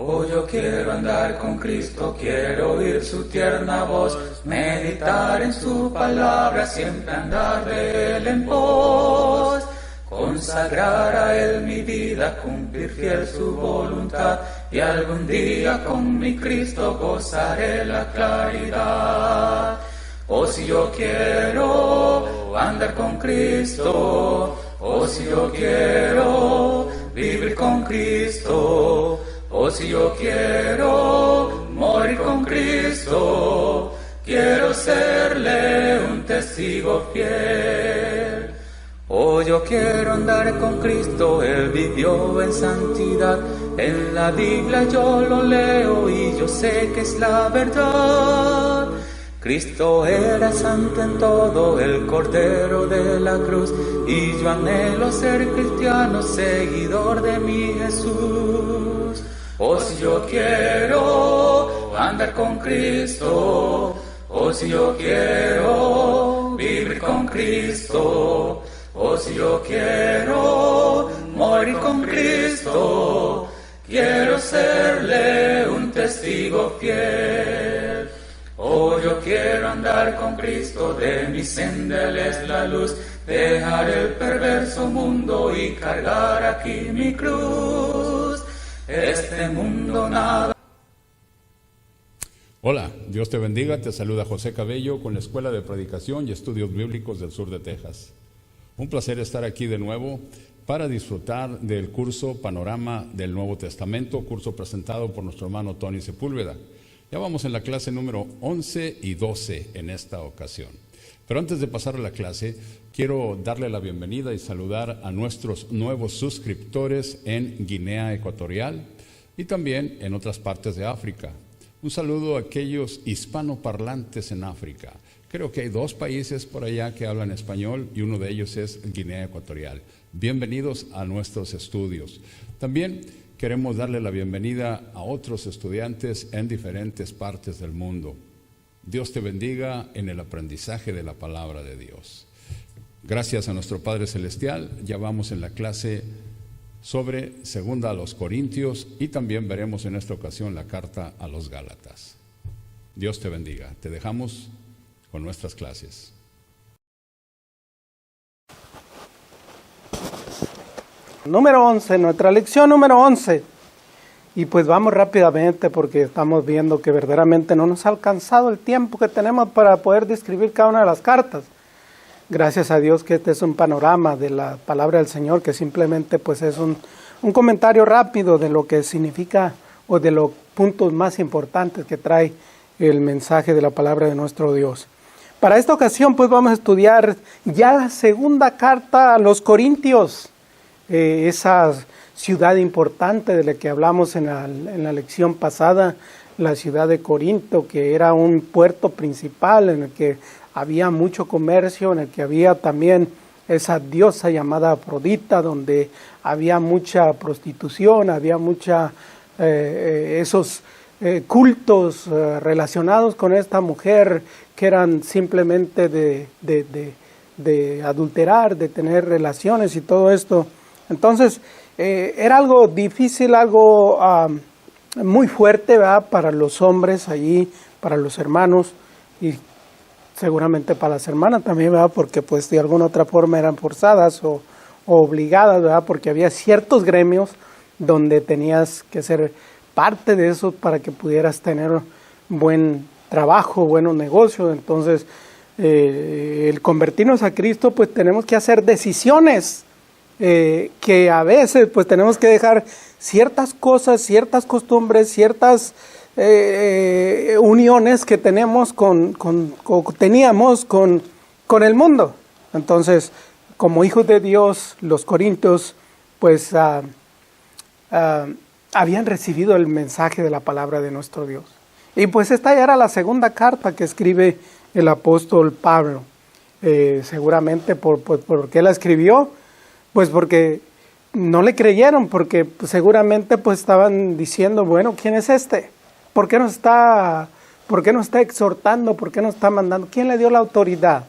Oh, yo quiero andar con Cristo, quiero oír su tierna voz, meditar en su palabra, siempre andar de él en pos, consagrar a él mi vida, cumplir fiel su voluntad, y algún día con mi Cristo gozaré la claridad. Oh, si yo quiero andar con Cristo, oh, si yo quiero vivir con Cristo, oh, si yo quiero morir con Cristo, quiero serle un testigo fiel. Oh, yo quiero andar con Cristo, Él vivió en santidad, en la Biblia yo lo leo y yo sé que es la verdad. Cristo era santo en todo, el Cordero de la cruz, y yo anhelo ser cristiano, seguidor de mi Jesús. Oh, si yo quiero andar con Cristo, oh, si yo quiero vivir con Cristo, oh, si yo quiero morir con Cristo, quiero serle un testigo fiel. Oh, yo quiero andar con Cristo, de mi senda Él es la luz, dejar el perverso mundo y cargar aquí mi cruz. Este mundo nada. Hola, Dios te bendiga, te saluda José Cabello con la Escuela de Predicación y Estudios Bíblicos del Sur de Texas. Un placer estar aquí de nuevo para disfrutar del curso Panorama del Nuevo Testamento, curso presentado por nuestro hermano Tony Sepúlveda. Ya vamos en la clase número 11 y 12 en esta ocasión. Pero antes de pasar a la clase, quiero darle la bienvenida y saludar a nuestros nuevos suscriptores en Guinea Ecuatorial y también en otras partes de África. Un saludo a aquellos hispanoparlantes en África. Creo que hay 2 países por allá que hablan español y uno de ellos es Guinea Ecuatorial. Bienvenidos a nuestros estudios. También queremos darle la bienvenida a otros estudiantes en diferentes partes del mundo. Dios te bendiga en el aprendizaje de la palabra de Dios. Gracias a nuestro Padre Celestial, ya vamos en la clase sobre 2 a los Corintios y también veremos en esta ocasión la carta a los Gálatas. Dios te bendiga. Te dejamos con nuestras clases. Número 11, nuestra lección número 11. Y pues vamos rápidamente porque estamos viendo que verdaderamente no nos ha alcanzado el tiempo que tenemos para poder describir cada una de las cartas. Gracias a Dios que este es un panorama de la palabra del Señor, que simplemente pues es un comentario rápido de lo que significa o de los puntos más importantes que trae el mensaje de la palabra de nuestro Dios. Para esta ocasión pues vamos a estudiar ya la segunda carta a los Corintios. Esa ciudad importante de la que hablamos en la lección pasada, la ciudad de Corinto, que era un puerto principal en el que había mucho comercio, en el que había también esa diosa llamada Afrodita, donde había mucha prostitución, había esos cultos relacionados con esta mujer que eran simplemente de adulterar, de tener relaciones y todo esto. Entonces, era algo difícil, algo muy fuerte, ¿verdad?, para los hombres allí, para los hermanos y seguramente para las hermanas también, ¿verdad?, porque pues de alguna otra forma eran forzadas o obligadas, ¿verdad?, porque había ciertos gremios donde tenías que ser parte de eso para que pudieras tener buen trabajo, buenos negocios. Entonces, el convertirnos a Cristo, pues tenemos que hacer decisiones. Que a veces pues tenemos que dejar ciertas cosas, ciertas costumbres, ciertas uniones que teníamos con el mundo. Entonces, como hijos de Dios, los corintios pues habían recibido el mensaje de la palabra de nuestro Dios. Y pues esta ya era la segunda carta que escribe el apóstol Pablo. Seguramente ¿por qué la escribió? Pues porque no le creyeron, porque seguramente pues estaban diciendo, bueno, ¿quién es este? ¿Por qué no está exhortando? ¿Por qué no está mandando? ¿Quién le dio la autoridad?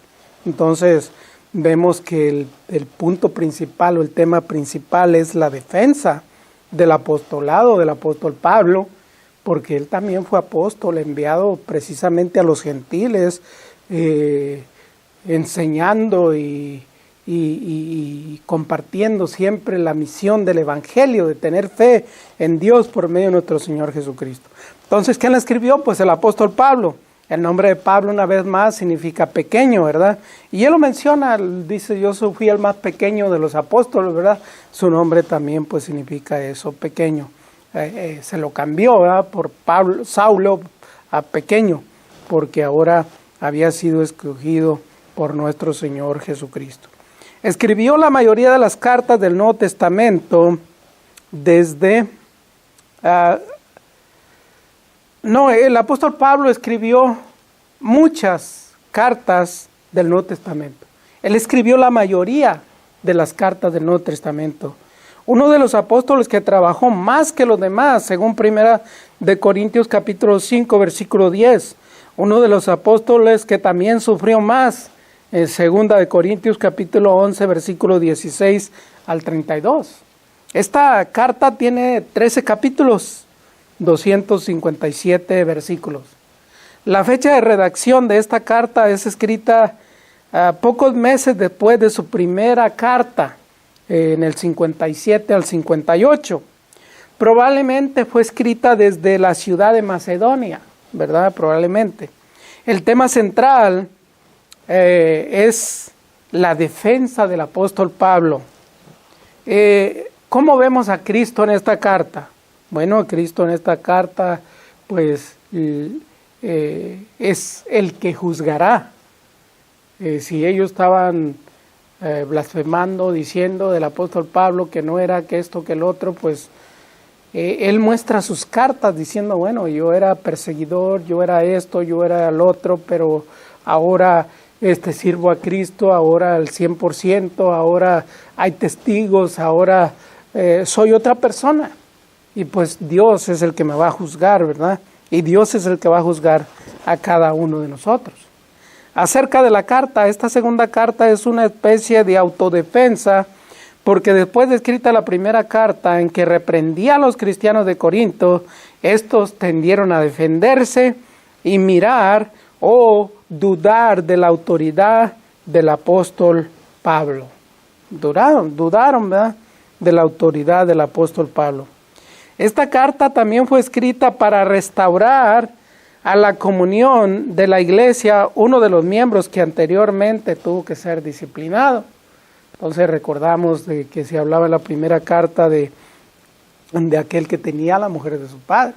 Entonces vemos que el punto principal o el tema principal es la defensa del apostolado del apóstol Pablo, porque él también fue apóstol, enviado precisamente a los gentiles, enseñando y compartiendo siempre la misión del evangelio, de tener fe en Dios por medio de nuestro Señor Jesucristo. Entonces, ¿quién la escribió? Pues el apóstol Pablo. El nombre de Pablo, una vez más, significa pequeño, ¿verdad? Y él lo menciona, dice, yo fui el más pequeño de los apóstoles, ¿verdad? Su nombre también, pues, significa eso, pequeño. Se lo cambió, ¿verdad? Por Pablo, Saulo, a pequeño, porque ahora había sido escogido por nuestro Señor Jesucristo. Escribió la mayoría de las cartas del Nuevo Testamento desde... el apóstol Pablo escribió muchas cartas del Nuevo Testamento. Él escribió la mayoría de las cartas del Nuevo Testamento. Uno de los apóstoles que trabajó más que los demás, según 1 de Corintios capítulo 5, versículo 10. Uno de los apóstoles que también sufrió más, en 2 de Corintios capítulo 11, versículo 16 al 32. Esta carta tiene 13 capítulos, 257 versículos. La fecha de redacción de esta carta es escrita pocos meses después de su primera carta, en el 57 al 58. Probablemente fue escrita desde la ciudad de Macedonia, ¿verdad? Probablemente. El tema central es la defensa del apóstol Pablo. ¿Cómo vemos a Cristo en esta carta? Bueno, Cristo en esta carta, pues, es el que juzgará. Si ellos estaban blasfemando, diciendo del apóstol Pablo que no era que esto, que el otro, pues, él muestra sus cartas diciendo, bueno, yo era perseguidor, yo era esto, yo era el otro, pero ahora sirvo a Cristo, ahora al 100%, ahora hay testigos, ahora soy otra persona. Y pues Dios es el que me va a juzgar, ¿verdad? Y Dios es el que va a juzgar a cada uno de nosotros. Acerca de la carta, esta segunda carta es una especie de autodefensa, porque después de escrita la primera carta en que reprendía a los cristianos de Corinto, estos tendieron a defenderse y mirar o dudar de la autoridad del apóstol Pablo. Dudaron, ¿verdad?, de la autoridad del apóstol Pablo. Esta carta también fue escrita para restaurar a la comunión de la iglesia, uno de los miembros que anteriormente tuvo que ser disciplinado. Entonces recordamos de que se hablaba en la primera carta de aquel que tenía a la mujer de su padre.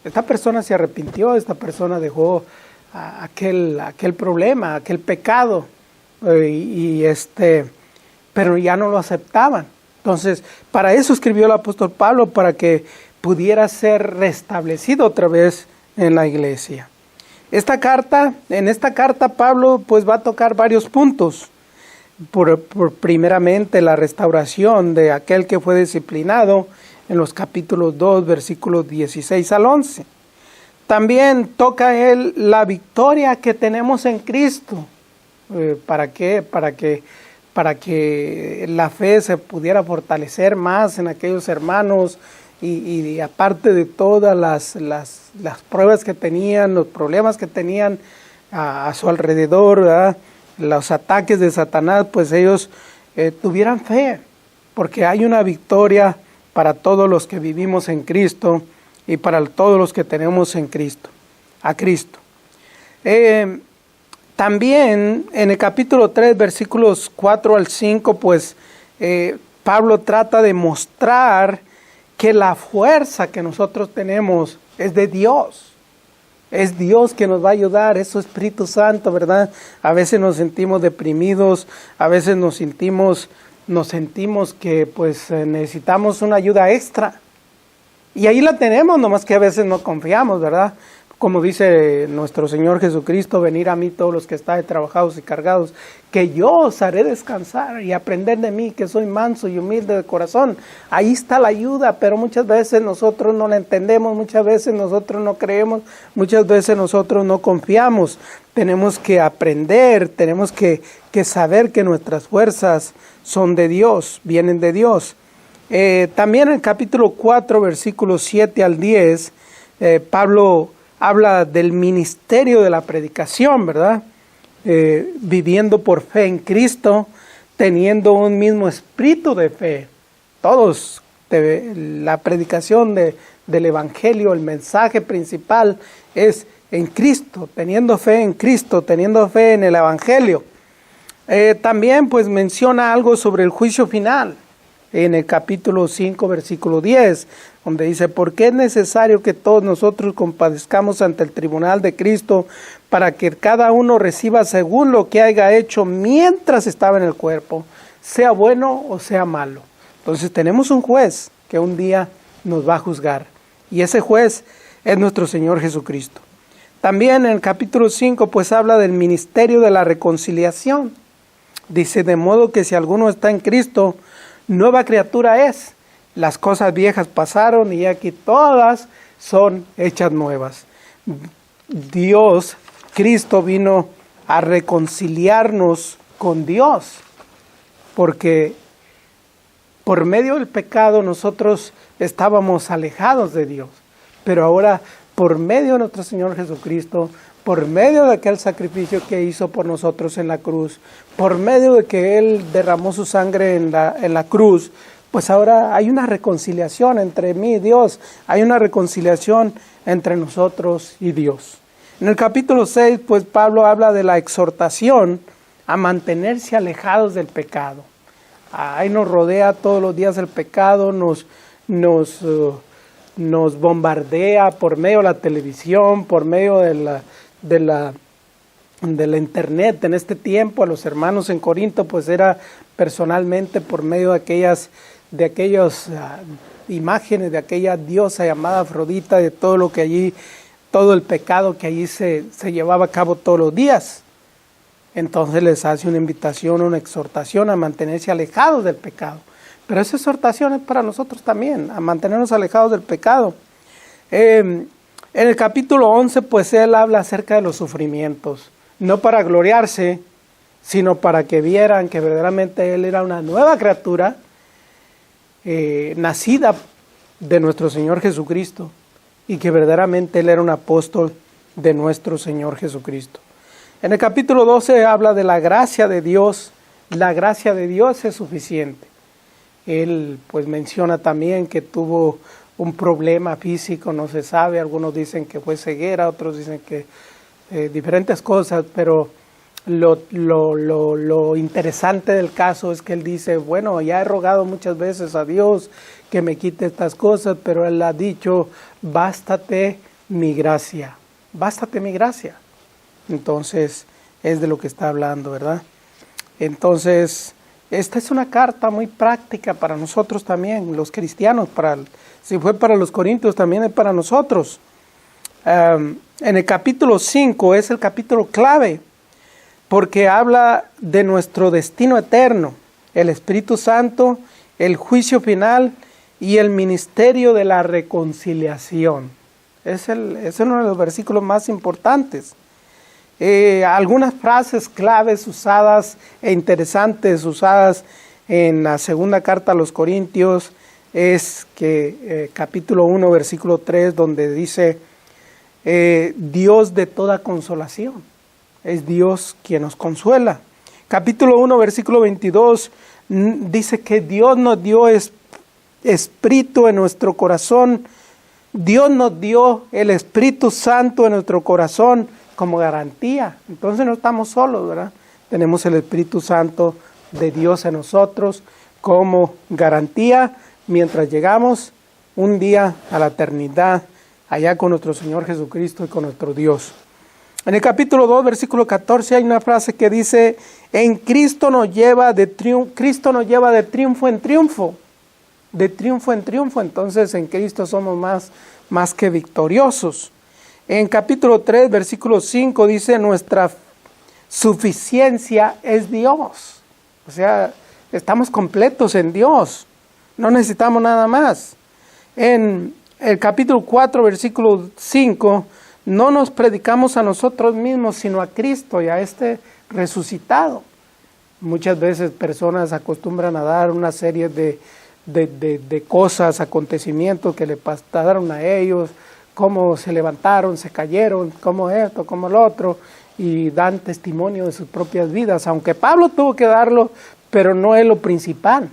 Esta persona se arrepintió, esta persona dejó aquel problema, aquel pecado, pero ya no lo aceptaban. Entonces, para eso escribió el apóstol Pablo, para que pudiera ser restablecido otra vez en la iglesia. En esta carta Pablo pues va a tocar varios puntos. Por primeramente la restauración de aquel que fue disciplinado en los capítulos 2, versículos 16 al 11. También toca él la victoria que tenemos en Cristo. ¿Para qué? Para que la fe se pudiera fortalecer más en aquellos hermanos y aparte de todas las pruebas que tenían, los problemas que tenían a su alrededor, ¿verdad?, los ataques de Satanás, pues ellos tuvieran fe, porque hay una victoria para todos los que vivimos en Cristo y para todos los que tenemos en Cristo, a Cristo. También en el capítulo 3, versículos 4 al 5, pues Pablo trata de mostrar que la fuerza que nosotros tenemos es de Dios. Es Dios que nos va a ayudar, es su Espíritu Santo, ¿verdad? A veces nos sentimos deprimidos, a veces nos sentimos que pues necesitamos una ayuda extra. Y ahí la tenemos, nomás que a veces no confiamos, ¿verdad? Como dice nuestro Señor Jesucristo, venid a mí todos los que estáis trabajados y cargados, que yo os haré descansar y aprender de mí, que soy manso y humilde de corazón. Ahí está la ayuda, pero muchas veces nosotros no la entendemos, muchas veces nosotros no creemos, muchas veces nosotros no confiamos. Tenemos que aprender, tenemos que saber que nuestras fuerzas son de Dios, vienen de Dios. También en el capítulo 4, versículos 7 al 10, Pablo habla del ministerio de la predicación, ¿verdad? Viviendo por fe en Cristo, teniendo un mismo espíritu de fe. Todos, la predicación del Evangelio, el mensaje principal es en Cristo, teniendo fe en Cristo, teniendo fe en el Evangelio. También pues menciona algo sobre el juicio final, en el capítulo 5, versículo 10, donde dice, porque es necesario que todos nosotros compadezcamos ante el tribunal de Cristo, para que cada uno reciba según lo que haya hecho mientras estaba en el cuerpo, sea bueno o sea malo. Entonces tenemos un juez que un día nos va a juzgar, y ese juez es nuestro Señor Jesucristo. También en el capítulo 5 pues habla del ministerio de la reconciliación. Dice, de modo que si alguno está en Cristo, nueva criatura es. Las cosas viejas pasaron y aquí todas son hechas nuevas. Dios, Cristo vino a reconciliarnos con Dios, porque por medio del pecado nosotros estábamos alejados de Dios, pero ahora por medio de nuestro Señor Jesucristo, por medio de aquel sacrificio que hizo por nosotros en la cruz, por medio de que Él derramó su sangre en la cruz, pues ahora hay una reconciliación entre mí y Dios, hay una reconciliación entre nosotros y Dios. En el capítulo 6, pues Pablo habla de la exhortación a mantenerse alejados del pecado. Ahí nos rodea todos los días el pecado, nos bombardea por medio de la televisión, por medio de la internet. En este tiempo a los hermanos en Corinto pues era personalmente por medio de aquellas imágenes de aquella diosa llamada Afrodita, de todo lo que allí, todo el pecado que allí se llevaba a cabo todos los días. Entonces les hace una invitación, una exhortación a mantenerse alejados del pecado. Pero esa exhortación es para nosotros también, a mantenernos alejados del pecado. En el capítulo 11, pues él habla acerca de los sufrimientos, no para gloriarse, sino para que vieran que verdaderamente él era una nueva criatura, nacida de nuestro Señor Jesucristo, y que verdaderamente él era un apóstol de nuestro Señor Jesucristo. En el capítulo 12 habla de la gracia de Dios. La gracia de Dios es suficiente. Él pues menciona también que tuvo un problema físico, no se sabe, algunos dicen que fue ceguera, otros dicen que diferentes cosas, pero lo interesante del caso es que él dice, bueno, ya he rogado muchas veces a Dios que me quite estas cosas, pero él ha dicho, bástate mi gracia, bástate mi gracia. Entonces es de lo que está hablando, ¿verdad? Entonces esta es una carta muy práctica para nosotros también, los cristianos. Si fue para los corintios, también es para nosotros. En el capítulo 5 es el capítulo clave, porque habla de nuestro destino eterno, el Espíritu Santo, el juicio final y el ministerio de la reconciliación. Es uno de los versículos más importantes. Algunas frases claves usadas e interesantes usadas en la segunda carta a los Corintios es que capítulo 1 versículo 3, donde dice Dios de toda consolación, es Dios quien nos consuela. Capítulo 1 versículo 22 dice que Dios nos dio espíritu en nuestro corazón, Dios nos dio el Espíritu Santo en nuestro corazón como garantía. Entonces no estamos solos, ¿verdad? Tenemos el Espíritu Santo de Dios en nosotros como garantía mientras llegamos un día a la eternidad allá con nuestro Señor Jesucristo y con nuestro Dios. En el capítulo 2, versículo 14 hay una frase que dice, en Cristo nos lleva de triunfo en triunfo, de triunfo en triunfo. Entonces en Cristo somos más que victoriosos. En capítulo 3, versículo 5 dice, nuestra suficiencia es Dios. O sea, estamos completos en Dios. No necesitamos nada más. En el capítulo 4, versículo 5, no nos predicamos a nosotros mismos, sino a Cristo y a este resucitado. Muchas veces personas acostumbran a dar una serie de de cosas, acontecimientos que le pasaron a ellos, cómo se levantaron, se cayeron, cómo esto, cómo lo otro, y dan testimonio de sus propias vidas, aunque Pablo tuvo que darlo, pero no es lo principal.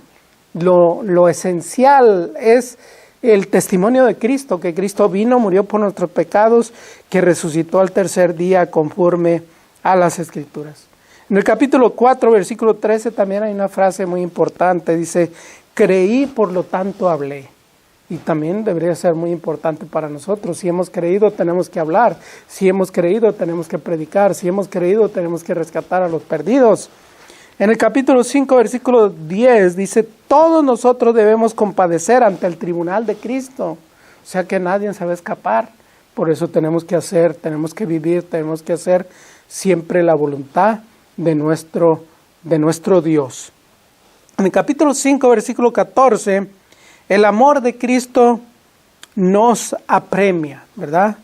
Lo esencial es el testimonio de Cristo, que Cristo vino, murió por nuestros pecados, que resucitó al tercer día conforme a las Escrituras. En el capítulo 4, versículo 13, también hay una frase muy importante, dice, creí, por lo tanto hablé. Y también debería ser muy importante para nosotros. Si hemos creído, tenemos que hablar. Si hemos creído, tenemos que predicar. Si hemos creído, tenemos que rescatar a los perdidos. En el capítulo 5, versículo 10, dice, todos nosotros debemos compadecer ante el tribunal de Cristo. O sea que nadie se va a escapar. Por eso tenemos que hacer, tenemos que vivir, tenemos que hacer siempre la voluntad de nuestro Dios. En el capítulo 5, versículo 14, el amor de Cristo nos apremia, ¿verdad?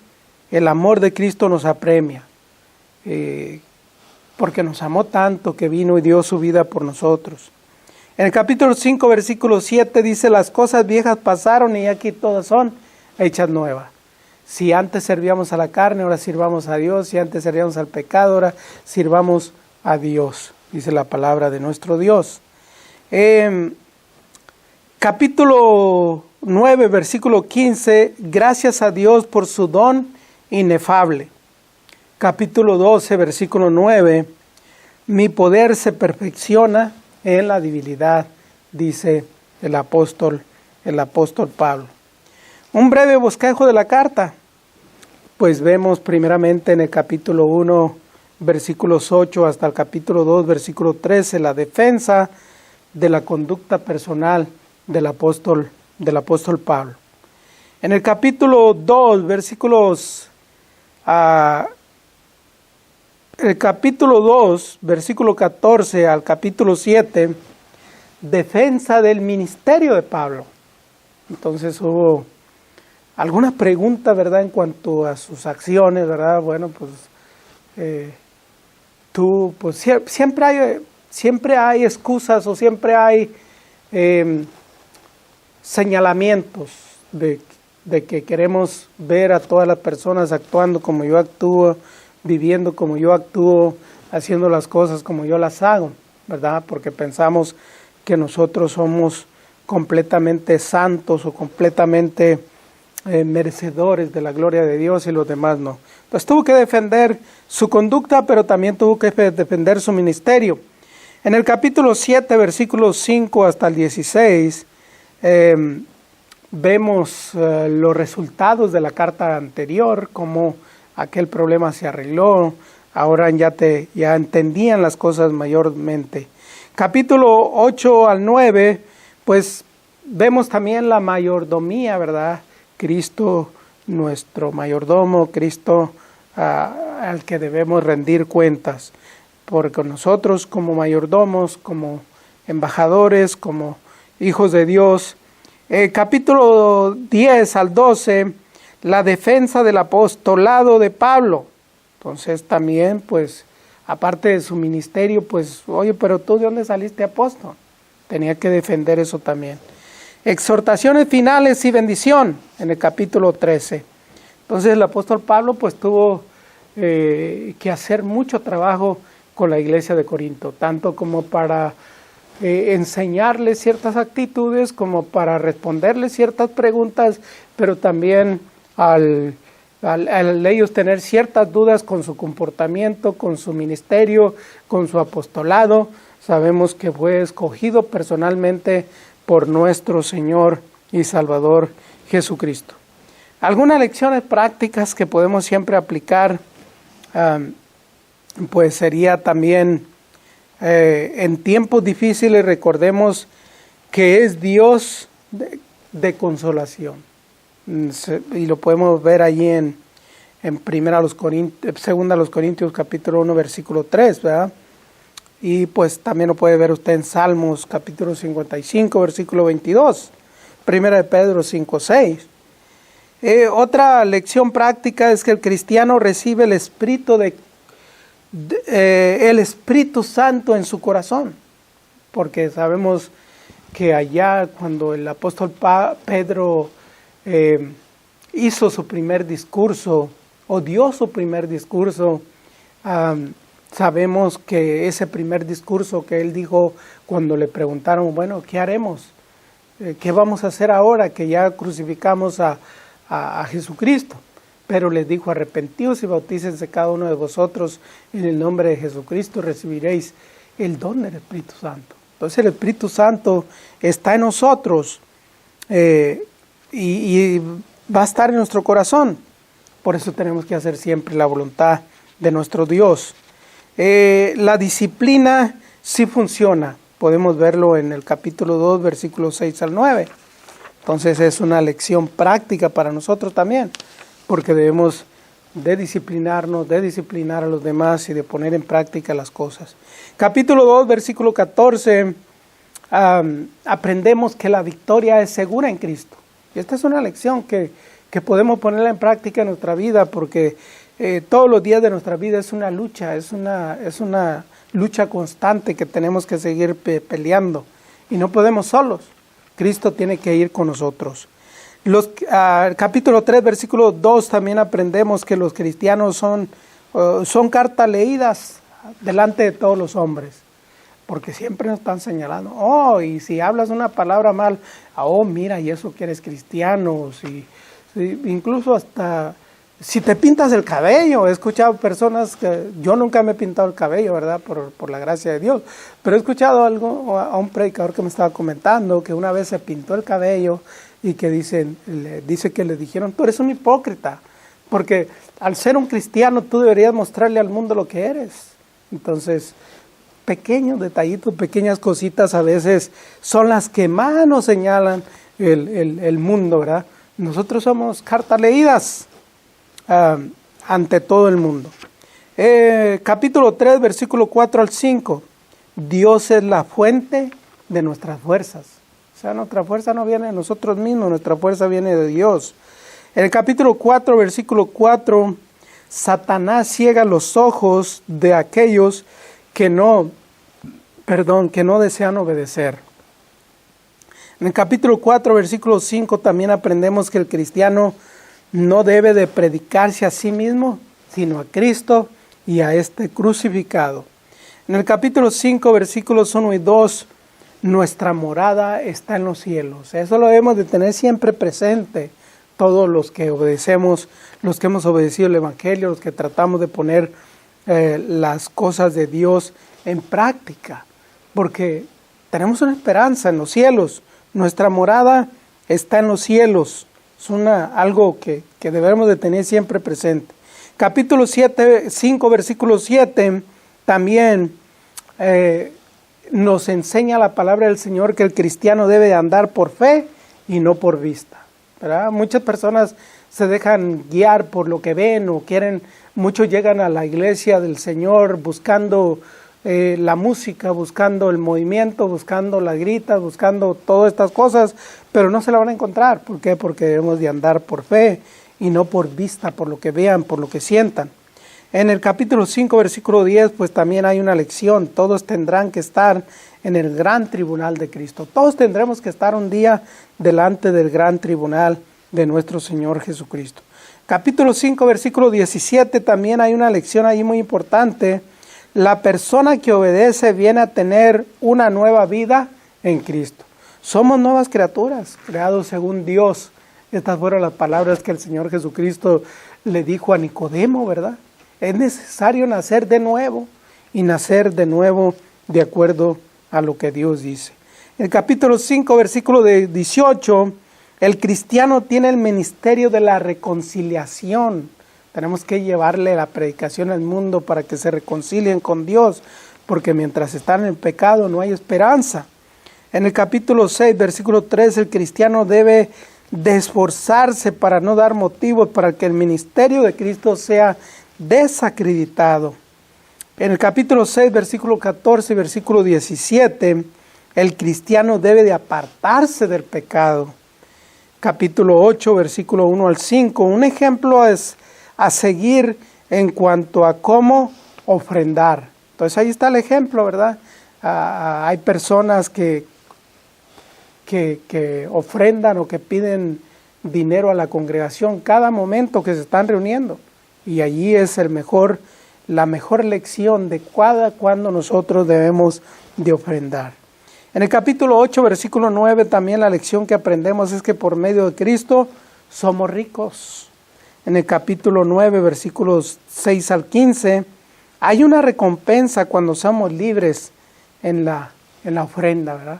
El amor de Cristo nos apremia, porque nos amó tanto que vino y dio su vida por nosotros. En el capítulo 5, versículo 7 dice, las cosas viejas pasaron y aquí todas son hechas nuevas. Si antes servíamos a la carne, ahora sirvamos a Dios. Si antes servíamos al pecado, ahora sirvamos a Dios, dice la palabra de nuestro Dios. Capítulo 9, versículo 15, gracias a Dios por su don inefable. Capítulo 12, versículo 9, mi poder se perfecciona en la debilidad, dice el apóstol Pablo. Un breve bosquejo de la carta, pues vemos primeramente en el capítulo 1, versículos 8 hasta el capítulo 2, versículo 13, la defensa de la conducta personal del apóstol Pablo. En el capítulo 2, versículo 14 al capítulo 7, defensa del ministerio de Pablo. Entonces hubo algunas preguntas, ¿verdad?, en cuanto a sus acciones, ¿verdad? Bueno, pues siempre hay excusas o siempre hay señalamientos de que queremos ver a todas las personas actuando como yo actúo, viviendo como yo actúo, haciendo las cosas como yo las hago, ¿verdad? Porque pensamos que nosotros somos completamente santos o completamente merecedores de la gloria de Dios y los demás no. Entonces tuvo que defender su conducta, pero también tuvo que defender su ministerio. En el capítulo 7, versículos 5 hasta el 16, vemos los resultados de la carta anterior, cómo aquel problema se arregló, ahora ya entendían las cosas mayormente. Capítulo 8 al 9, pues vemos también la mayordomía, ¿verdad? Cristo, nuestro mayordomo, Cristo al que debemos rendir cuentas, porque nosotros como mayordomos, como embajadores, como hijos de Dios. Capítulo 10 al 12, la defensa del apostolado de Pablo. Entonces también, pues, aparte de su ministerio, pues, oye, pero tú ¿de dónde saliste apóstol? Tenía que defender eso también. Exhortaciones finales y bendición en el capítulo 13. Entonces el apóstol Pablo pues tuvo que hacer mucho trabajo con la iglesia de Corinto, tanto como para enseñarles ciertas actitudes, como para responderles ciertas preguntas, pero también al ellos tener ciertas dudas con su comportamiento, con su ministerio, con su apostolado. Sabemos que fue escogido personalmente por nuestro Señor y Salvador Jesucristo. Algunas lecciones prácticas que podemos siempre aplicar, pues sería también en tiempos difíciles recordemos que es Dios de consolación. Y lo podemos ver allí en 2 Corintios capítulo 1 versículo 3, ¿verdad? Y pues también lo puede ver usted en Salmos capítulo 55 versículo 22, 1 de Pedro 5, 6. Otra lección práctica es que el cristiano recibe el Espíritu el Espíritu Santo en su corazón, porque sabemos que allá cuando el apóstol Pedro hizo su primer discurso, o dio su primer discurso, sabemos que ese primer discurso que él dijo cuando le preguntaron, bueno, ¿qué haremos? ¿Qué vamos a hacer ahora que ya crucificamos a Jesucristo? Pero les dijo, arrepentíos y bautícense cada uno de vosotros en el nombre de Jesucristo, recibiréis el don del Espíritu Santo. Entonces el Espíritu Santo está en nosotros y va a estar en nuestro corazón. Por eso tenemos que hacer siempre la voluntad de nuestro Dios. La disciplina sí funciona. Podemos verlo en el capítulo 2, versículos 6 al 9. Entonces es una lección práctica para nosotros también, porque debemos de disciplinarnos, de disciplinar a los demás y de poner en práctica las cosas. Capítulo 2, versículo 14, aprendemos que la victoria es segura en Cristo. Y esta es una lección que podemos ponerla en práctica en nuestra vida, porque todos los días de nuestra vida es una lucha, es una lucha constante que tenemos que seguir peleando. Y no podemos solos. Cristo tiene que ir con nosotros. Capítulo 3, versículo 2, también aprendemos que los cristianos son cartas leídas delante de todos los hombres, porque siempre nos están señalando, y si hablas una palabra mal, mira, y eso que eres cristiano, incluso hasta si te pintas el cabello. He escuchado personas que, yo nunca me he pintado el cabello, ¿verdad? Por la gracia de Dios, pero he escuchado algo a un predicador que me estaba comentando que una vez se pintó el cabello y que dice que le dijeron, tú eres un hipócrita, porque al ser un cristiano tú deberías mostrarle al mundo lo que eres. Entonces, pequeños detallitos, pequeñas cositas a veces son las que más nos señalan el mundo, ¿verdad? Nosotros somos cartas leídas ante todo el mundo. Capítulo 3, versículo 4 al 5. Dios es la fuente de nuestras fuerzas. O sea, nuestra fuerza no viene de nosotros mismos, nuestra fuerza viene de Dios. En el capítulo 4, versículo 4, Satanás ciega los ojos de aquellos que no desean obedecer. En el capítulo 4, versículo 5, también aprendemos que el cristiano no debe de predicarse a sí mismo, sino a Cristo y a este crucificado. En el capítulo 5, versículos 1 y 2, nuestra morada está en los cielos. Eso lo debemos de tener siempre presente, todos los que obedecemos, los que hemos obedecido el Evangelio, los que tratamos de poner las cosas de Dios en práctica, porque tenemos una esperanza en los cielos. Nuestra morada está en los cielos. Es algo que debemos de tener siempre presente. Capítulo 5, versículo 7, también nos enseña la palabra del Señor que el cristiano debe de andar por fe y no por vista, ¿verdad? Muchas personas se dejan guiar por lo que ven o quieren, muchos llegan a la iglesia del Señor buscando la música, buscando el movimiento, buscando la grita, buscando todas estas cosas, pero no se la van a encontrar. ¿Por qué? Porque debemos de andar por fe y no por vista, por lo que vean, por lo que sientan. En el capítulo 5, versículo 10, pues también hay una lección. Todos tendrán que estar en el gran tribunal de Cristo. Todos tendremos que estar un día delante del gran tribunal de nuestro Señor Jesucristo. Capítulo 5, versículo 17, también hay una lección ahí muy importante. La persona que obedece viene a tener una nueva vida en Cristo. Somos nuevas criaturas, creados según Dios. Estas fueron las palabras que el Señor Jesucristo le dijo a Nicodemo, ¿verdad? Es necesario nacer de nuevo y nacer de nuevo de acuerdo a lo que Dios dice. En el capítulo 5, versículo 18, el cristiano tiene el ministerio de la reconciliación. Tenemos que llevarle la predicación al mundo para que se reconcilien con Dios, porque mientras están en pecado no hay esperanza. En el capítulo 6, versículo 3, el cristiano debe de esforzarse para no dar motivos para que el ministerio de Cristo sea desacreditado. En el capítulo 6, versículo 14 y versículo 17, el cristiano debe de apartarse del pecado. Capítulo 8, versículo 1 al 5, un ejemplo es a seguir en cuanto a cómo ofrendar. Entonces ahí está el ejemplo, ¿verdad? Hay personas que que ofrendan o que piden dinero a la congregación cada momento que se están reuniendo. Y allí es la mejor lección de cuando nosotros debemos de ofrendar. En el capítulo 8, versículo 9, también la lección que aprendemos es que por medio de Cristo somos ricos. En el capítulo 9, versículos 6 al 15, hay una recompensa cuando somos libres en la ofrenda, ¿verdad?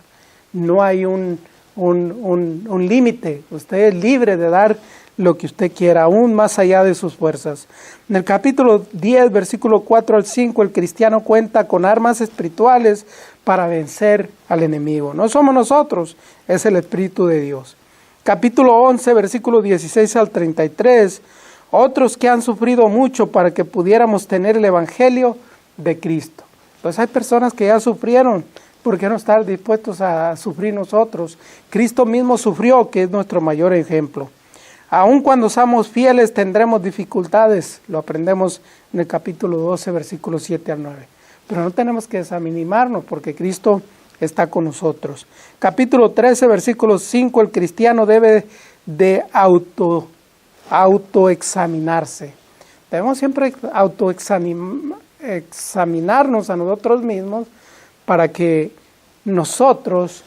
No hay un límite. Usted es libre de dar lo que usted quiera, aún más allá de sus fuerzas. En el capítulo 10, versículo 4 al 5, el cristiano cuenta con armas espirituales para vencer al enemigo. No somos nosotros, es el Espíritu de Dios. Capítulo 11, versículo 16 al 33, otros que han sufrido mucho para que pudiéramos tener el Evangelio de Cristo. Pues hay personas que ya sufrieron, ¿por qué no estar dispuestos a sufrir nosotros? Cristo mismo sufrió, que es nuestro mayor ejemplo. Aun cuando somos fieles tendremos dificultades, lo aprendemos en el capítulo 12, versículos 7 al 9. Pero no tenemos que desanimarnos porque Cristo está con nosotros. Capítulo 13, versículo 5, el cristiano debe de autoexaminarse. Debemos siempre examinarnos a nosotros mismos para que nosotros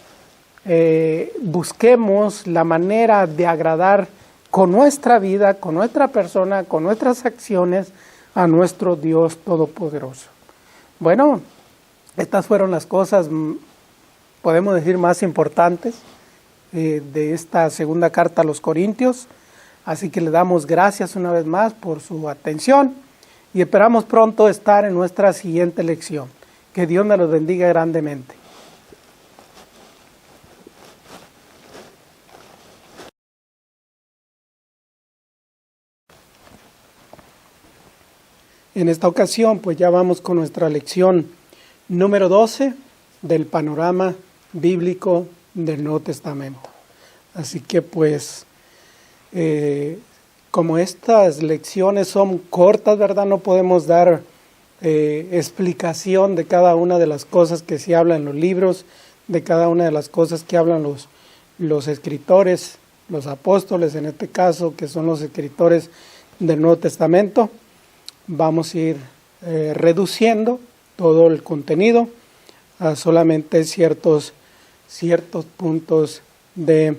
busquemos la manera de agradar con nuestra vida, con nuestra persona, con nuestras acciones a nuestro Dios Todopoderoso. Bueno, estas fueron las cosas, podemos decir, más importantes de esta segunda carta a los Corintios. Así que le damos gracias una vez más por su atención y esperamos pronto estar en nuestra siguiente lección. Que Dios me los bendiga grandemente. En esta ocasión, pues ya vamos con nuestra lección número 12 del panorama bíblico del Nuevo Testamento. Así que pues, como estas lecciones son cortas, ¿verdad? No podemos dar explicación de cada una de las cosas que se hablan en los libros, de cada una de las cosas que hablan los escritores, los apóstoles en este caso, que son los escritores del Nuevo Testamento. Vamos a ir reduciendo todo el contenido a solamente ciertos puntos de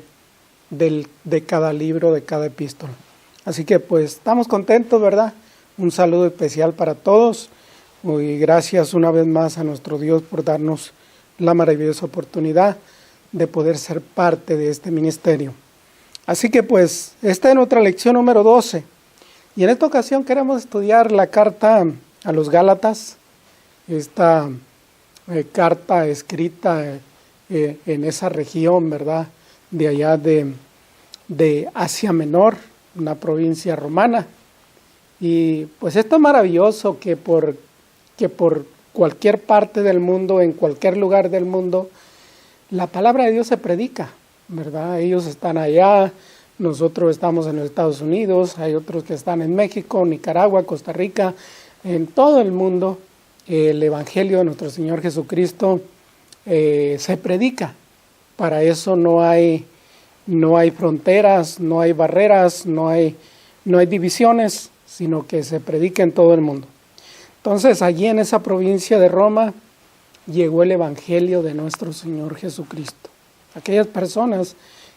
cada libro, de cada epístola. Así que pues estamos contentos, ¿verdad? Un saludo especial para todos y gracias una vez más a nuestro Dios por darnos la maravillosa oportunidad de poder ser parte de este ministerio. Así que pues esta es nuestra lección número 12. Y en esta ocasión queremos estudiar la carta a los Gálatas, esta carta escrita en esa región, ¿verdad? De allá de Asia Menor, una provincia romana. Y pues esto es maravilloso que por cualquier parte del mundo, en cualquier lugar del mundo, la palabra de Dios se predica, ¿verdad? Ellos están allá. Nosotros estamos en los Estados Unidos, hay otros que están en México, Nicaragua, Costa Rica, en todo el mundo. El Evangelio de nuestro Señor Jesucristo se predica. Para eso no hay fronteras, no hay barreras, no hay divisiones, sino que se predica en todo el mundo. Entonces, allí en esa provincia de Roma llegó el Evangelio de nuestro Señor Jesucristo. Aquellas personas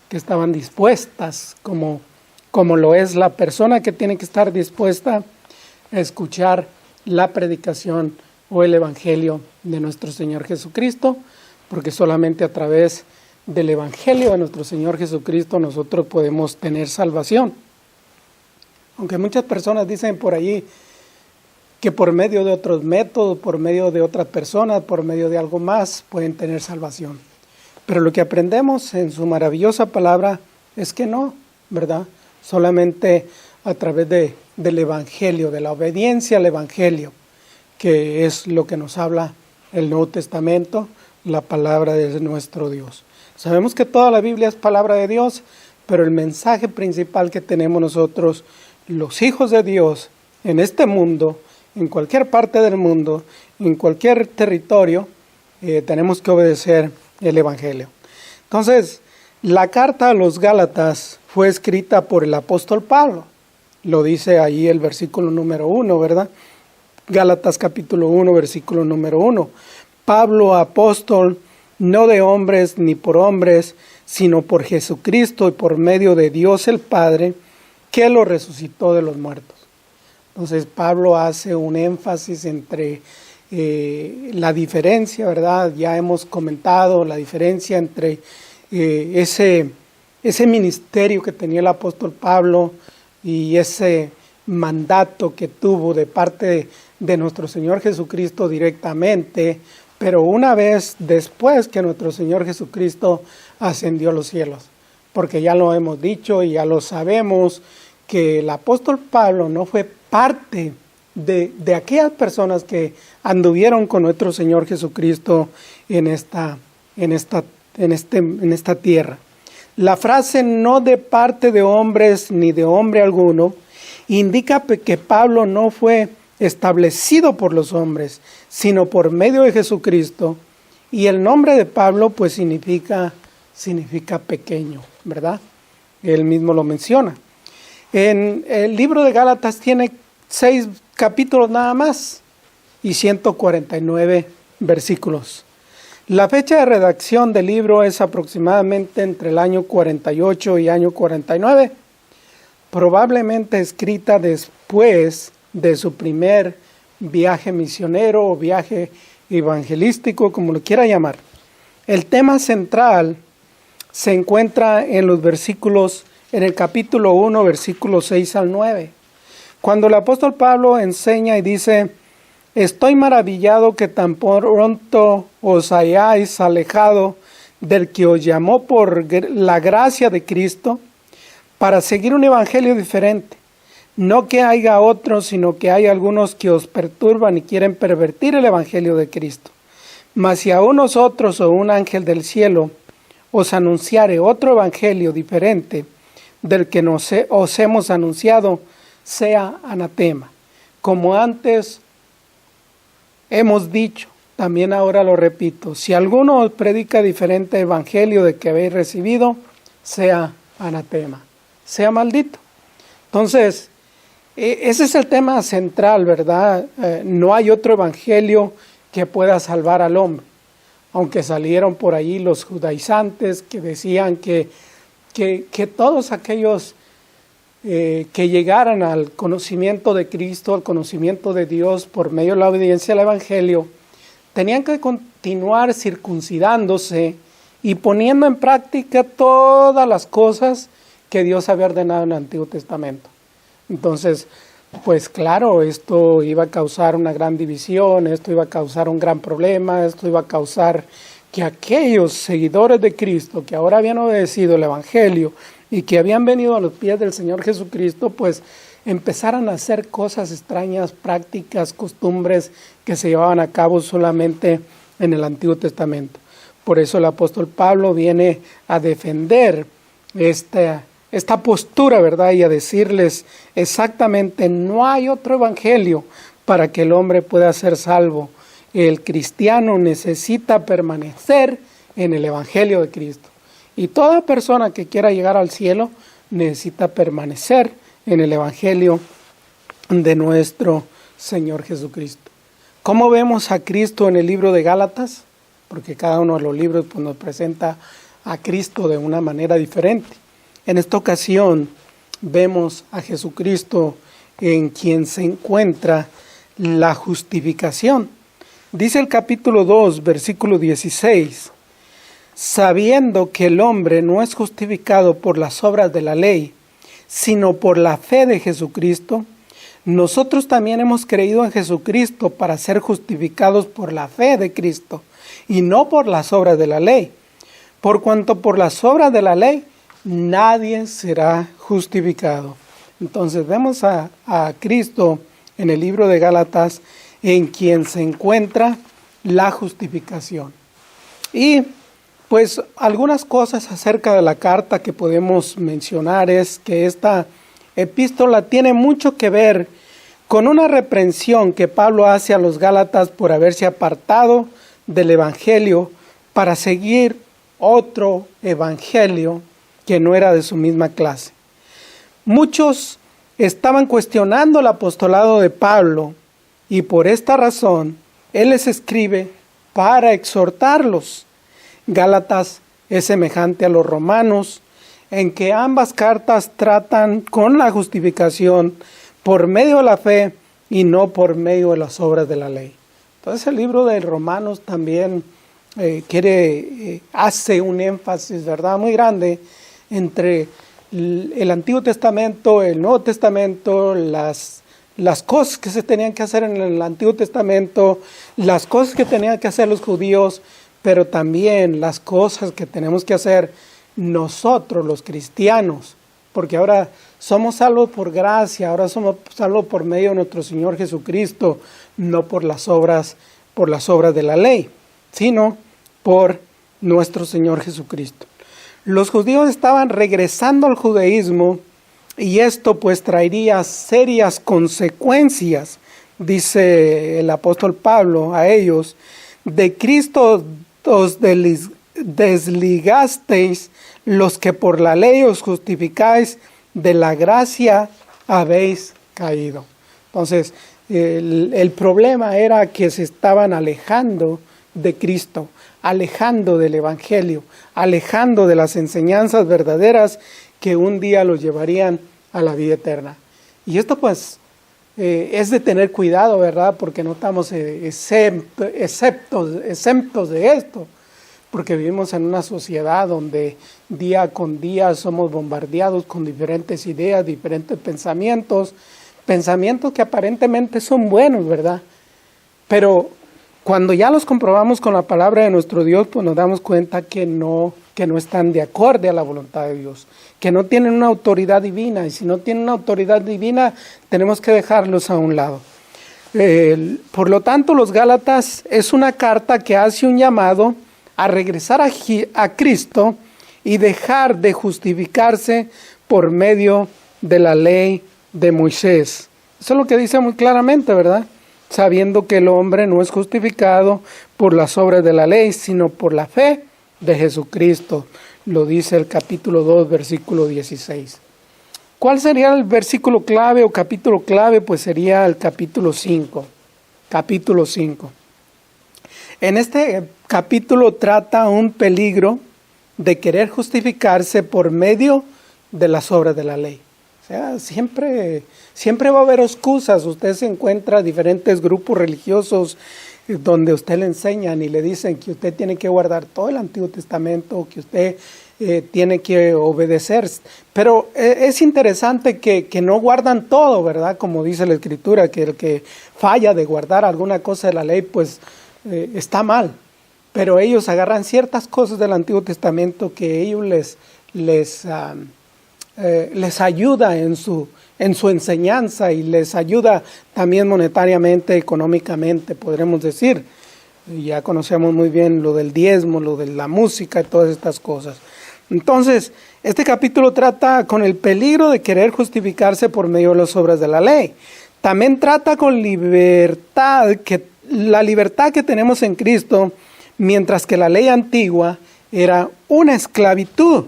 que estaban dispuestas, como lo es la persona que tiene que estar dispuesta a escuchar la predicación o el Evangelio de nuestro Señor Jesucristo, porque solamente a través del Evangelio de nuestro Señor Jesucristo nosotros podemos tener salvación. Aunque muchas personas dicen por allí que por medio de otros métodos, por medio de otras personas, por medio de algo más, pueden tener salvación. Pero lo que aprendemos en su maravillosa palabra es que no, ¿verdad? Solamente a través del Evangelio, de la obediencia al Evangelio, que es lo que nos habla el Nuevo Testamento, la palabra de nuestro Dios. Sabemos que toda la Biblia es palabra de Dios, pero el mensaje principal que tenemos nosotros, los hijos de Dios, en este mundo, en cualquier parte del mundo, en cualquier territorio, tenemos que obedecer el Evangelio. Entonces, La carta a los Gálatas fue escrita por el apóstol Pablo. Lo dice ahí el versículo número 1, ¿verdad? Gálatas capítulo 1, versículo número 1. Pablo, apóstol, no de hombres ni por hombres, sino por Jesucristo y por medio de Dios el Padre, que lo resucitó de los muertos. Entonces Pablo hace un énfasis entre la diferencia, ¿verdad? Ya hemos comentado la diferencia entre ese ministerio que tenía el apóstol Pablo y ese mandato que tuvo de parte de nuestro Señor Jesucristo directamente, pero una vez después que nuestro Señor Jesucristo ascendió a los cielos, porque ya lo hemos dicho y ya lo sabemos, que el apóstol Pablo no fue parte de aquellas personas que anduvieron con nuestro Señor Jesucristo en esta tierra. La frase no de parte de hombres ni de hombre alguno indica que Pablo no fue establecido por los hombres, sino por medio de Jesucristo, y el nombre de Pablo pues significa pequeño, ¿verdad? Él mismo lo menciona. En el libro de Gálatas tiene 6 capítulos nada más y 149 versículos. La fecha de redacción del libro es aproximadamente entre el año 48 y año 49, probablemente escrita después de su primer viaje misionero o viaje evangelístico, como lo quiera llamar. El tema central se encuentra en los versículos, en el capítulo 1, versículos 6 al 9. Cuando el apóstol Pablo enseña y dice: estoy maravillado que tan pronto os hayáis alejado del que os llamó por la gracia de Cristo para seguir un evangelio diferente. No que haya otros, sino que hay algunos que os perturban y quieren pervertir el evangelio de Cristo. Mas si a unos otros o un ángel del cielo os anunciare otro evangelio diferente del que os hemos anunciado, sea anatema. Como antes hemos dicho, también ahora lo repito: si alguno os predica diferente evangelio de que habéis recibido, sea anatema, sea maldito. Entonces, ese es el tema central, ¿verdad? No hay otro evangelio que pueda salvar al hombre. Aunque salieron por ahí los judaizantes que decían que todos aquellos que llegaran al conocimiento de Cristo, al conocimiento de Dios por medio de la obediencia al evangelio, tenían que continuar circuncidándose y poniendo en práctica todas las cosas que Dios había ordenado en el Antiguo Testamento. Entonces, pues claro, esto iba a causar una gran división, esto iba a causar un gran problema, esto iba a causar que aquellos seguidores de Cristo que ahora habían obedecido el evangelio y que habían venido a los pies del Señor Jesucristo, pues empezaran a hacer cosas extrañas, prácticas, costumbres que se llevaban a cabo solamente en el Antiguo Testamento. Por eso el apóstol Pablo viene a defender esta postura, ¿verdad? Y a decirles exactamente: no hay otro evangelio para que el hombre pueda ser salvo. El cristiano necesita permanecer en el evangelio de Cristo. Y toda persona que quiera llegar al cielo necesita permanecer en el evangelio de nuestro Señor Jesucristo. ¿Cómo vemos a Cristo en el libro de Gálatas? Porque cada uno de los libros pues, nos presenta a Cristo de una manera diferente. En esta ocasión vemos a Jesucristo en quien se encuentra la justificación. Dice el capítulo 2, versículo 16: sabiendo que el hombre no es justificado por las obras de la ley, sino por la fe de Jesucristo, nosotros también hemos creído en Jesucristo para ser justificados por la fe de Cristo, y no por las obras de la ley. Por cuanto por las obras de la ley nadie será justificado. Entonces vemos a Cristo en el libro de Gálatas, en quien se encuentra la justificación. Y pues algunas cosas acerca de la carta que podemos mencionar es que esta epístola tiene mucho que ver con una reprensión que Pablo hace a los Gálatas por haberse apartado del evangelio para seguir otro evangelio que no era de su misma clase. Muchos estaban cuestionando el apostolado de Pablo y por esta razón él les escribe para exhortarlos. Gálatas es semejante a los romanos, en que ambas cartas tratan con la justificación por medio de la fe y no por medio de las obras de la ley. Entonces el libro de Romanos también hace un énfasis, ¿verdad?, muy grande entre el Antiguo Testamento, el Nuevo Testamento, las cosas que se tenían que hacer en el Antiguo Testamento, las cosas que tenían que hacer los judíos, pero también las cosas que tenemos que hacer nosotros los cristianos, porque ahora somos salvos por gracia, ahora somos salvos por medio de nuestro Señor Jesucristo, no por las obras de la ley, sino por nuestro Señor Jesucristo. Los judíos estaban regresando al judaísmo y esto pues traería serias consecuencias, dice el apóstol Pablo a ellos: de Cristo os desligasteis, los que por la ley os justificáis, de la gracia habéis caído. Entonces, el problema era que se estaban alejando de Cristo, alejando del Evangelio, alejando de las enseñanzas verdaderas que un día los llevarían a la vida eterna. Y esto pues es de tener cuidado, ¿verdad? Porque no estamos exentos de esto, porque vivimos en una sociedad donde día con día somos bombardeados con diferentes ideas, diferentes pensamientos que aparentemente son buenos, ¿verdad? Pero cuando ya los comprobamos con la palabra de nuestro Dios, pues nos damos cuenta que no están de acorde a la voluntad de Dios, que no tienen una autoridad divina, y si no tienen una autoridad divina, tenemos que dejarlos a un lado. Por lo tanto, los Gálatas es una carta que hace un llamado a regresar a Cristo y dejar de justificarse por medio de la ley de Moisés. Eso es lo que dice muy claramente, ¿verdad? Sabiendo que el hombre no es justificado por las obras de la ley, sino por la fe de Jesucristo. Lo dice el capítulo 2, versículo 16. ¿Cuál sería el versículo clave o capítulo clave? Pues sería el capítulo 5. Capítulo 5. En este capítulo trata un peligro de querer justificarse por medio de las obras de la ley. O sea, siempre va a haber excusas. Usted se encuentra diferentes grupos religiosos donde usted le enseñan y le dicen que usted tiene que guardar todo el Antiguo Testamento, que usted tiene que obedecer. Pero es interesante que no guardan todo, ¿verdad? Como dice la Escritura, que el que falla de guardar alguna cosa de la ley, pues está mal. Pero ellos agarran ciertas cosas del Antiguo Testamento que ellos les ayuda en su enseñanza y les ayuda también monetariamente, económicamente, podremos decir. Ya conocemos muy bien lo del diezmo, lo de la música y todas estas cosas. Entonces, este capítulo trata con el peligro de querer justificarse por medio de las obras de la ley. También trata con la libertad que tenemos en Cristo, mientras que la ley antigua era una esclavitud.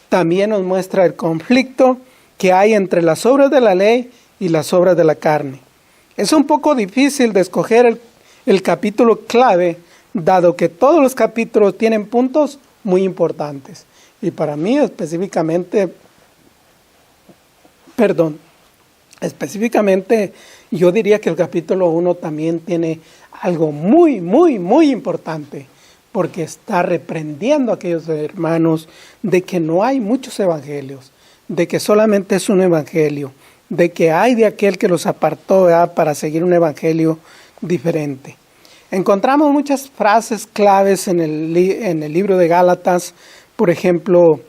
También nos muestra el conflicto que hay entre las obras de la ley y las obras de la carne. Es un poco difícil de escoger el capítulo clave, dado que todos los capítulos tienen puntos muy importantes. Y para mí específicamente, yo diría que el capítulo 1 también tiene algo muy, muy, muy importante, porque está reprendiendo a aquellos hermanos de que no hay muchos evangelios, de que solamente es un evangelio, de que hay de aquel que los apartó, ¿verdad?, para seguir un evangelio diferente. Encontramos muchas frases claves en el libro de Gálatas, por ejemplo,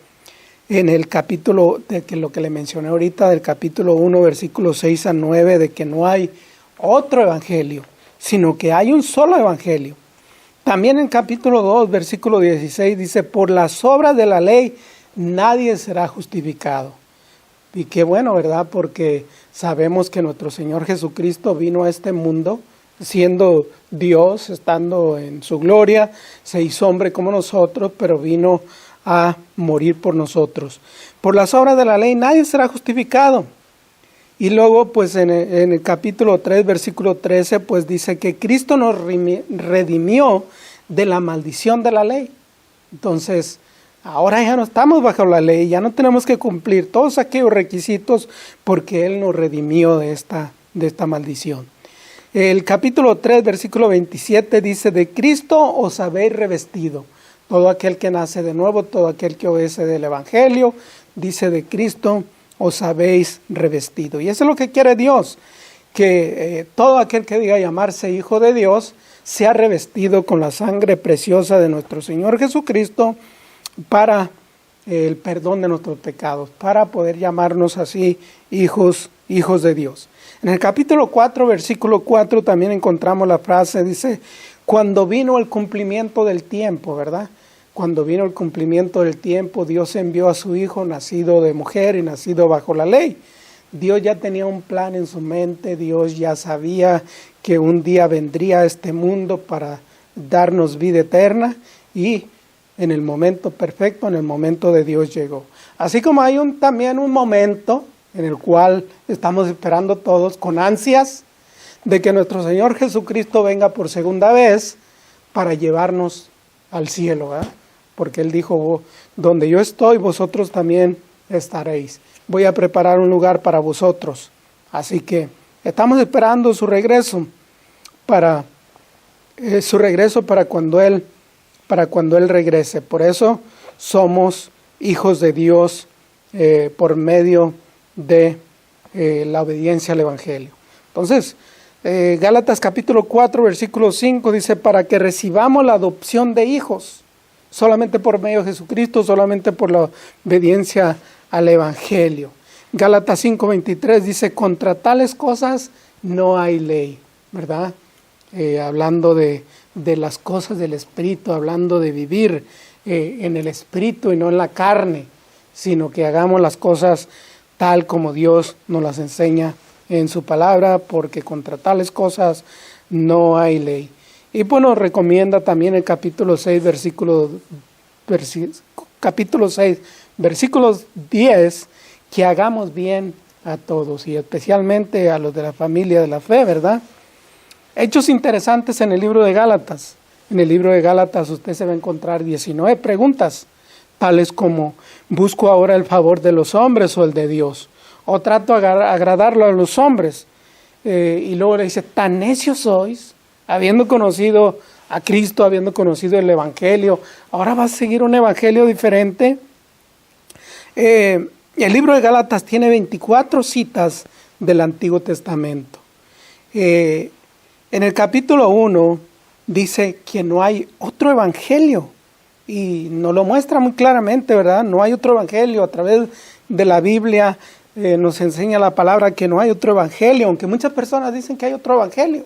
en el capítulo, lo que le mencioné ahorita, del capítulo 1, versículos 6 a 9, de que no hay otro evangelio, sino que hay un solo evangelio. También en capítulo 2, versículo 16, dice: por las obras de la ley nadie será justificado. Y qué bueno, ¿verdad? Porque sabemos que nuestro Señor Jesucristo vino a este mundo, siendo Dios, estando en su gloria, se hizo hombre como nosotros, pero vino a morir por nosotros. Por las obras de la ley nadie será justificado. Y luego, pues en el capítulo 3, versículo 13, pues dice que Cristo nos redimió de la maldición de la ley. Entonces, ahora ya no estamos bajo la ley, ya no tenemos que cumplir todos aquellos requisitos porque Él nos redimió de esta maldición. El capítulo 3, versículo 27 dice, de Cristo os habéis revestido. Todo aquel que nace de nuevo, todo aquel que obedece del Evangelio, dice de Cristo os habéis revestido. Y eso es lo que quiere Dios, que todo aquel que diga llamarse hijo de Dios sea revestido con la sangre preciosa de nuestro Señor Jesucristo para el perdón de nuestros pecados, para poder llamarnos así hijos de Dios. En el capítulo 4, versículo 4 también encontramos la frase, dice, cuando vino el cumplimiento del tiempo, ¿verdad? Cuando vino el cumplimiento del tiempo, Dios envió a su Hijo nacido de mujer y nacido bajo la ley. Dios ya tenía un plan en su mente, Dios ya sabía que un día vendría a este mundo para darnos vida eterna y en el momento perfecto, en el momento de Dios llegó. Así como hay también un momento en el cual estamos esperando todos con ansias de que nuestro Señor Jesucristo venga por segunda vez para llevarnos al cielo, ¿verdad? Porque Él dijo, donde yo estoy, vosotros también estaréis. Voy a preparar un lugar para vosotros. Así que estamos esperando su regreso para cuando Él regrese. Por eso somos hijos de Dios por medio de la obediencia al Evangelio. Entonces, Gálatas capítulo 4, versículo 5 dice, para que recibamos la adopción de hijos, solamente por medio de Jesucristo, solamente por la obediencia al Evangelio. Gálatas 5, 23 dice, contra tales cosas no hay ley, ¿verdad? Hablando de las cosas del Espíritu, hablando de vivir en el Espíritu y no en la carne, sino que hagamos las cosas tal como Dios nos las enseña en su palabra, porque contra tales cosas no hay ley. Y pues nos recomienda también el capítulo 6, versículos 10, que hagamos bien a todos y especialmente a los de la familia de la fe, ¿verdad? Hechos interesantes en el libro de Gálatas. En el libro de Gálatas usted se va a encontrar 19 preguntas, tales como, ¿busco ahora el favor de los hombres o el de Dios? ¿O trato de agradarlo a los hombres? Y luego le dice, ¿tan necios sois? Habiendo conocido a Cristo, habiendo conocido el Evangelio, ¿ahora vas a seguir un Evangelio diferente? El libro de Gálatas tiene 24 citas del Antiguo Testamento. En el capítulo 1 dice que no hay otro Evangelio. Y nos lo muestra muy claramente, ¿verdad? No hay otro Evangelio. A través de la Biblia nos enseña la palabra que no hay otro Evangelio, aunque muchas personas dicen que hay otro Evangelio.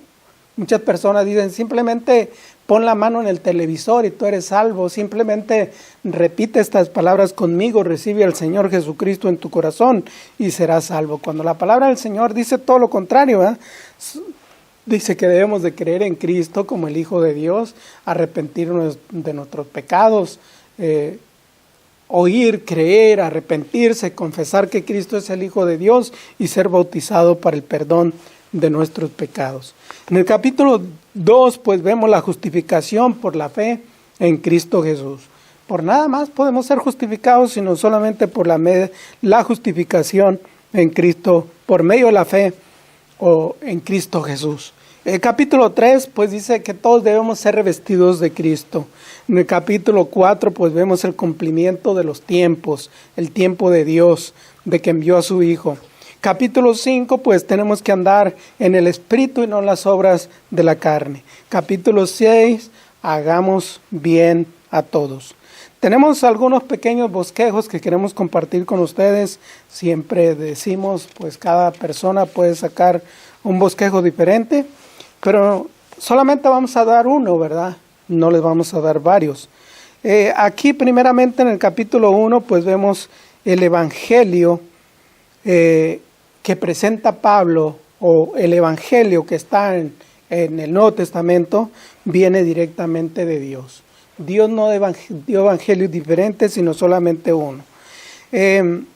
Muchas personas dicen simplemente pon la mano en el televisor y tú eres salvo. Simplemente repite estas palabras conmigo, recibe al Señor Jesucristo en tu corazón y serás salvo. Cuando la palabra del Señor dice todo lo contrario, ¿verdad? Dice que debemos de creer en Cristo como el Hijo de Dios, arrepentirnos de nuestros pecados, oír, creer, arrepentirse, confesar que Cristo es el Hijo de Dios y ser bautizado para el perdón de nuestros pecados. En el capítulo 2, pues vemos la justificación por la fe en Cristo Jesús. Por nada más podemos ser justificados, sino solamente por la justificación en Cristo, por medio de la fe o en Cristo Jesús. El capítulo 3, pues dice que todos debemos ser revestidos de Cristo. En el capítulo 4, pues vemos el cumplimiento de los tiempos, el tiempo de Dios, de que envió a su Hijo. Capítulo 5, pues tenemos que andar en el Espíritu y no en las obras de la carne. Capítulo 6, hagamos bien a todos. Tenemos algunos pequeños bosquejos que queremos compartir con ustedes. Siempre decimos, pues cada persona puede sacar un bosquejo diferente, pero solamente vamos a dar uno, ¿verdad? No les vamos a dar varios. Aquí primeramente en el capítulo 1, pues vemos el Evangelio que presenta Pablo, o el Evangelio que está en en el Nuevo Testamento viene directamente de Dios. Dios no dio evangelios diferentes, sino solamente uno. En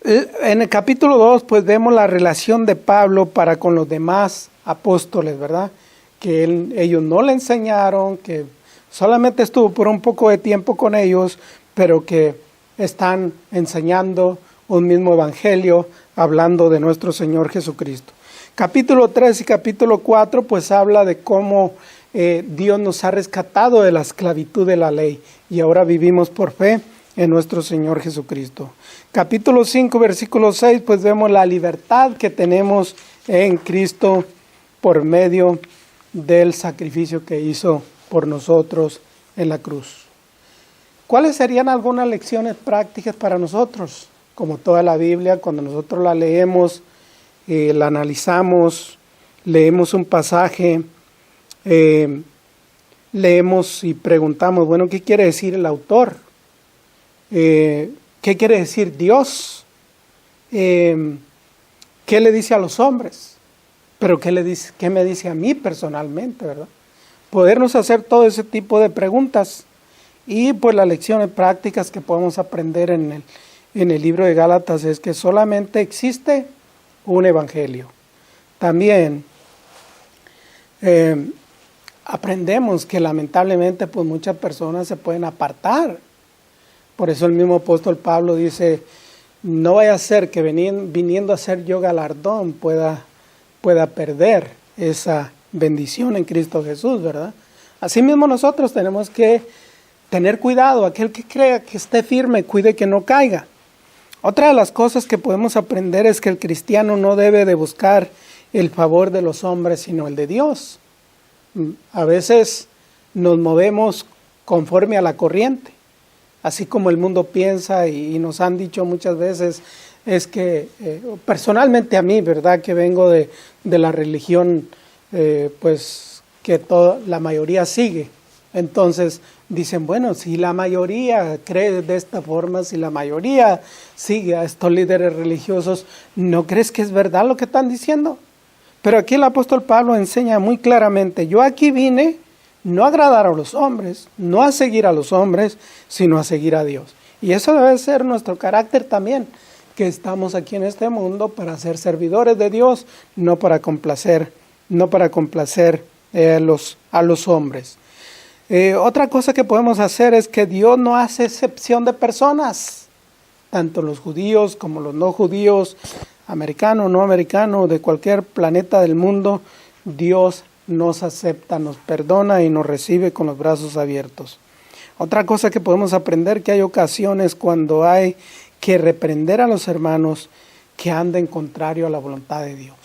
el capítulo 2, pues vemos la relación de Pablo para con los demás apóstoles, ¿verdad? Que ellos no le enseñaron, que solamente estuvo por un poco de tiempo con ellos, pero que están enseñando un mismo evangelio, hablando de nuestro Señor Jesucristo. Capítulo 3 y capítulo 4, pues habla de cómo Dios nos ha rescatado de la esclavitud de la ley y ahora vivimos por fe en nuestro Señor Jesucristo. Capítulo 5, versículo 6, pues vemos la libertad que tenemos en Cristo por medio del sacrificio que hizo por nosotros en la cruz. ¿Cuáles serían algunas lecciones prácticas para nosotros? Como toda la Biblia, cuando nosotros la leemos, la analizamos, leemos un pasaje, leemos y preguntamos, bueno, ¿qué quiere decir el autor? ¿Qué quiere decir Dios? ¿Qué le dice a los hombres? Pero ¿qué me dice a mí personalmente, verdad? Podernos hacer todo ese tipo de preguntas y pues las lecciones prácticas que podemos aprender en el libro de Gálatas es que solamente existe un evangelio. También aprendemos que lamentablemente pues muchas personas se pueden apartar. Por eso el mismo apóstol Pablo dice, no vaya a ser que viniendo a ser yo galardón pueda perder esa bendición en Cristo Jesús, ¿verdad? Asimismo nosotros tenemos que tener cuidado, aquel que crea que esté firme, cuide que no caiga. Otra de las cosas que podemos aprender es que el cristiano no debe de buscar el favor de los hombres, sino el de Dios. A veces nos movemos conforme a la corriente, así como el mundo piensa y nos han dicho muchas veces, es que personalmente a mí, ¿verdad? Que vengo de la religión, pues que la mayoría sigue. Entonces dicen, bueno, si la mayoría cree de esta forma, si la mayoría sigue a estos líderes religiosos, ¿no crees que es verdad lo que están diciendo? Pero aquí el apóstol Pablo enseña muy claramente, yo aquí vine no a agradar a los hombres, no a seguir a los hombres, sino a seguir a Dios. Y eso debe ser nuestro carácter también, que estamos aquí en este mundo para ser servidores de Dios, no para complacer a los hombres. Otra cosa que podemos hacer es que Dios no hace excepción de personas, tanto los judíos como los no judíos, americanos, no americanos, de cualquier planeta del mundo, Dios nos acepta, nos perdona y nos recibe con los brazos abiertos. Otra cosa que podemos aprender, que hay ocasiones cuando hay que reprender a los hermanos que anden contrario a la voluntad de Dios.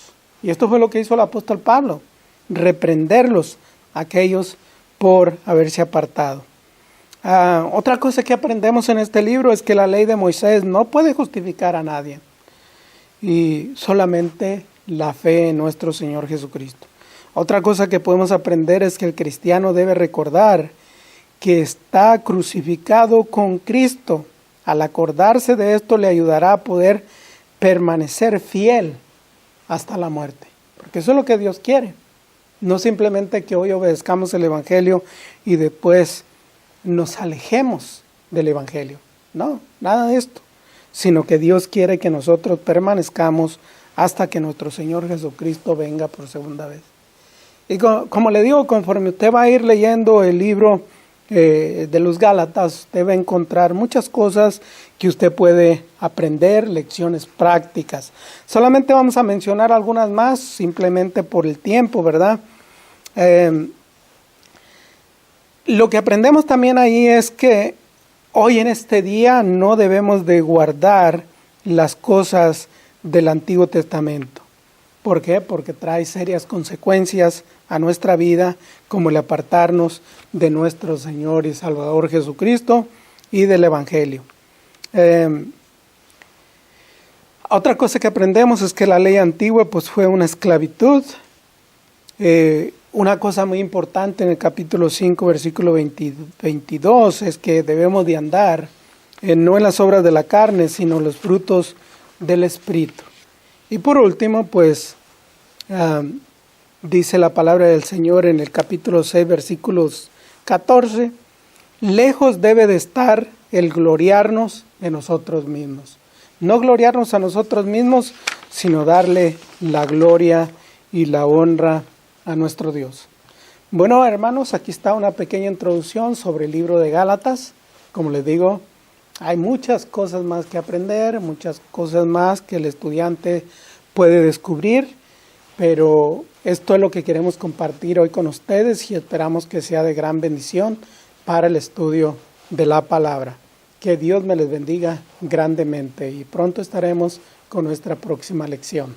Y esto fue lo que hizo el apóstol Pablo, reprenderlos a aquellos por haberse apartado. Otra cosa que aprendemos en este libro es que la ley de Moisés no puede justificar a nadie, y solamente la fe en nuestro Señor Jesucristo. Otra cosa que podemos aprender es que el cristiano debe recordar que está crucificado con Cristo. Al acordarse de esto le ayudará a poder permanecer fiel hasta la muerte, porque eso es lo que Dios quiere. No simplemente que hoy obedezcamos el Evangelio y después nos alejemos del Evangelio. No, nada de esto. Sino que Dios quiere que nosotros permanezcamos hasta que nuestro Señor Jesucristo venga por segunda vez. Y como le digo, conforme usted va a ir leyendo el libro de los Gálatas, usted va a encontrar muchas cosas que usted puede aprender, lecciones prácticas. Solamente vamos a mencionar algunas más, simplemente por el tiempo, ¿verdad? Lo que aprendemos también ahí es que hoy en este día no debemos de guardar las cosas del Antiguo Testamento. ¿Por qué? Porque trae serias consecuencias a nuestra vida, como el apartarnos de nuestro Señor y Salvador Jesucristo y del Evangelio. Otra cosa que aprendemos es que la ley antigua pues fue una esclavitud. Una cosa muy importante en el capítulo 5, versículo 22, es que debemos de andar no en las obras de la carne, sino los frutos del Espíritu. Y por último, pues, Dice la palabra del Señor en el capítulo 6, versículos 14, lejos debe de estar el gloriarnos de nosotros mismos. No gloriarnos a nosotros mismos, sino darle la gloria y la honra a nuestro Dios. Bueno, hermanos, aquí está una pequeña introducción sobre el libro de Gálatas. Como les digo, hay muchas cosas más que aprender, muchas cosas más que el estudiante puede descubrir, pero esto es lo que queremos compartir hoy con ustedes y esperamos que sea de gran bendición para el estudio de la palabra. Que Dios me les bendiga grandemente y pronto estaremos con nuestra próxima lección.